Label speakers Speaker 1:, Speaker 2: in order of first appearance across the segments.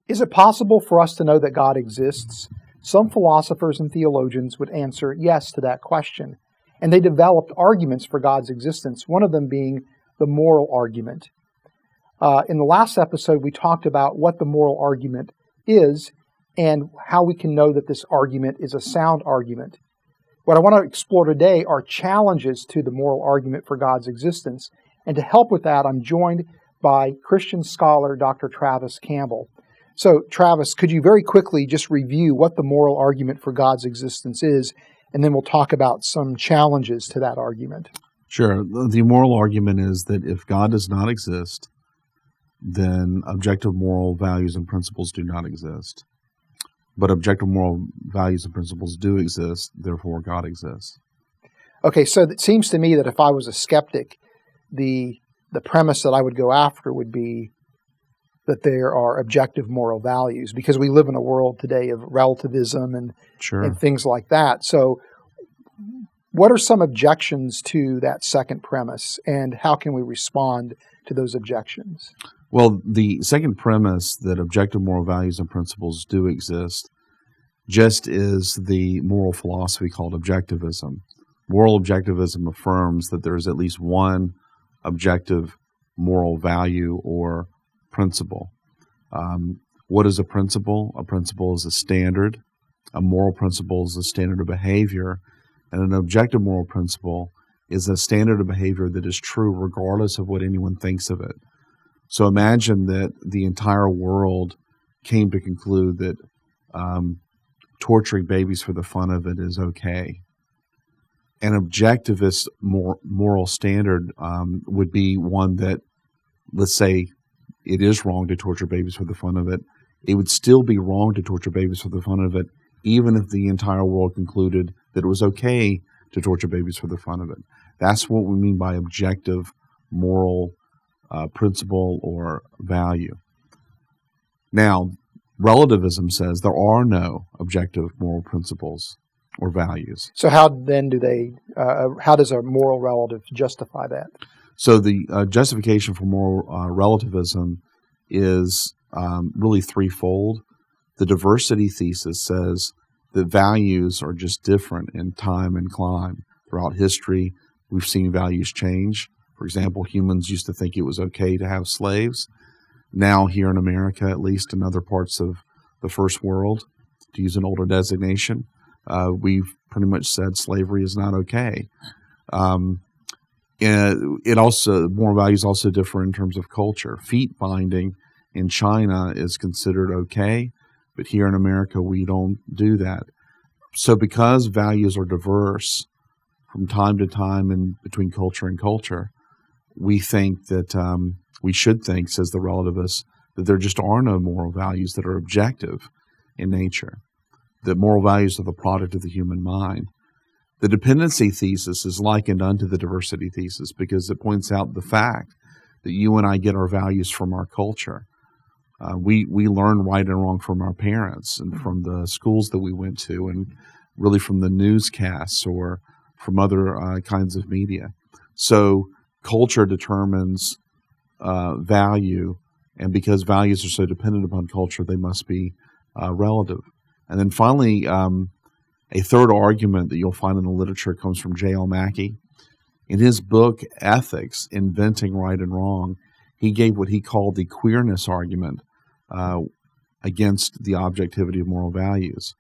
Speaker 1: Is it possible for us to know that God exists? Some philosophers and theologians would answer yes to that question, and they developed arguments for God's existence, one of them being the moral argument. In the last episode, we talked about what the moral argument is and how we can know that this argument is a sound argument. What I want to explore today are challenges to the moral argument for God's existence. And to help with that, I'm joined by Christian scholar Dr. Travis Campbell. So, Travis, could you very quickly just review what the moral argument for God's existence is, and then we'll talk about some challenges to that argument.
Speaker 2: Sure. The moral argument is that if God does not exist, then objective moral values and principles do not exist. But objective moral values and principles do exist, therefore God exists.
Speaker 1: Okay, so it seems to me that if I was a skeptic, the premise that I would go after would be that there are objective moral values, because we live in a world today of relativism and things like that. So what are some objections to that second premise, and how can we respond to those objections?
Speaker 2: Well, the second premise, that objective moral values and principles do exist, just is the moral philosophy called objectivism. Moral objectivism affirms that there is at least one objective moral value or principle. What is a principle? A principle is a standard. A moral principle is a standard of behavior. And an objective moral principle is a standard of behavior that is true regardless of what anyone thinks of it. So imagine that the entire world came to conclude that torturing babies for the fun of it is okay. An objectivist moral standard would be one that, let's say, it is wrong to torture babies for the fun of it. It would still be wrong to torture babies for the fun of it, even if the entire world concluded that it was okay to torture babies for the fun of it. That's what we mean by objective moral principle or value. Now, relativism says there are no objective moral principles or values.
Speaker 1: So how then how does a moral relative justify that?
Speaker 2: So the justification for moral relativism is really threefold. The diversity thesis says that values are just different in time and clime. Throughout history, we've seen values change. For example, humans used to think it was okay to have slaves. Now here in America, at least in other parts of the first world, to use an older designation, we've pretty much said slavery is not okay. And moral values also differ in terms of culture. Feet binding in China is considered okay, but here in America we don't do that. So because values are diverse from time to time and between culture and culture, we think that we should think, says the relativist, that there just are no moral values that are objective in nature, that moral values are the product of the human mind. The dependency thesis is likened unto the diversity thesis because it points out the fact that you and I get our values from our culture. We learn right and wrong from our parents and from the schools that we went to, and really from the newscasts or from other kinds of media. So culture determines value, and because values are so dependent upon culture, they must be relative. And then finally, a third argument that you'll find in the literature comes from J.L. Mackie. In his book, Ethics, Inventing Right and Wrong, he gave what he called the queerness argument against the objectivity of moral values.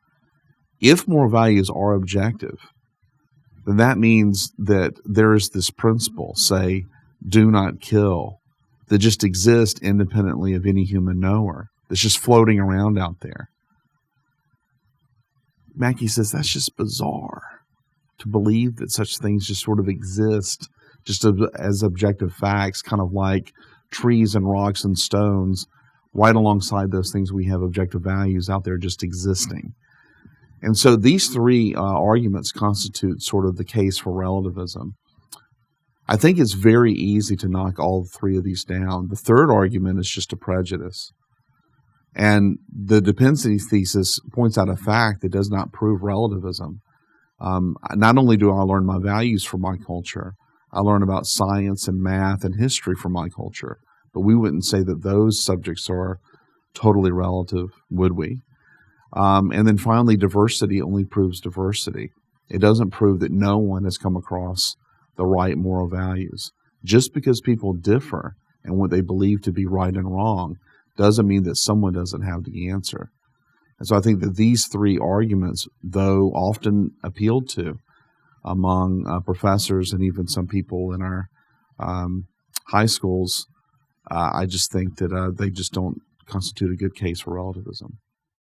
Speaker 2: If moral values are objective, then that means that there is this principle, say, do not kill, that just exists independently of any human knower, that's just floating around out there. Mackie says that's just bizarre to believe that such things just sort of exist just as objective facts, kind of like trees and rocks and stones, right alongside those things we have objective values out there just existing. And so these three arguments constitute sort of the case for relativism. I think it's very easy to knock all three of these down. The third argument is just a prejudice. And the dependency thesis points out a fact that does not prove relativism. Not only do I learn my values from my culture, I learn about science and math and history from my culture. But we wouldn't say that those subjects are totally relative, would we? And then finally, diversity only proves diversity. It doesn't prove that no one has come across the right moral values. Just because people differ in what they believe to be right and wrong doesn't mean that someone doesn't have the answer. And so I think that these three arguments, though often appealed to among professors and even some people in our high schools, I just think that they just don't constitute a good case for relativism.